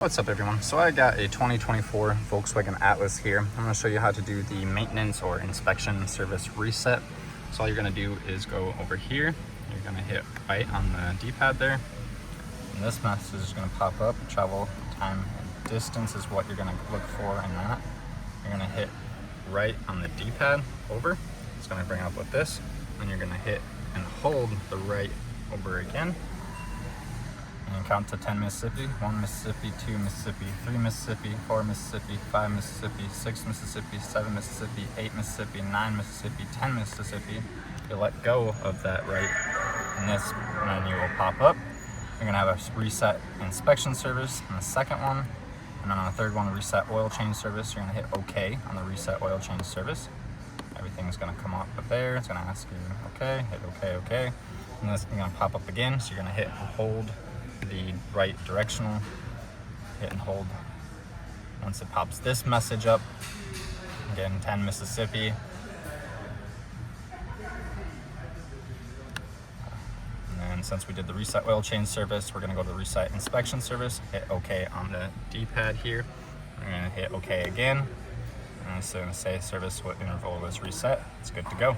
What's up everyone? So I got a 2024 Volkswagen Atlas here. I'm going to show you how to do the maintenance or inspection service reset. So all you're going to do is go over here. You're going to hit right on the D-pad there. And this message is going to pop up. Travel time and distance is what you're going to look for in that. You're going to hit right on the D-pad over. It's going to bring up with this. And you're going to hit and hold the right over again. And count to 10 Mississippi, 1 Mississippi, 2 Mississippi, 3 Mississippi, 4 Mississippi, 5 Mississippi, 6 Mississippi, 7 Mississippi, 8 Mississippi, 9 Mississippi, 10 Mississippi. You let go of that right, and this menu will pop up. You're gonna have a reset inspection service on the second one, and then on the third one, reset oil change service. You're gonna hit OK on the reset oil change service. Everything's gonna come up there. It's gonna ask you OK, hit OK, OK. And this is gonna pop up again, so you're gonna hit and hold the right directional, hit and hold. Once it pops this message up, again 10 Mississippi, and then since we did the reset oil change service, we're going to go to the reset inspection service, hit OK on the D-pad here. We're going to hit OK again, and it's going to say service interval was reset. It's good to go.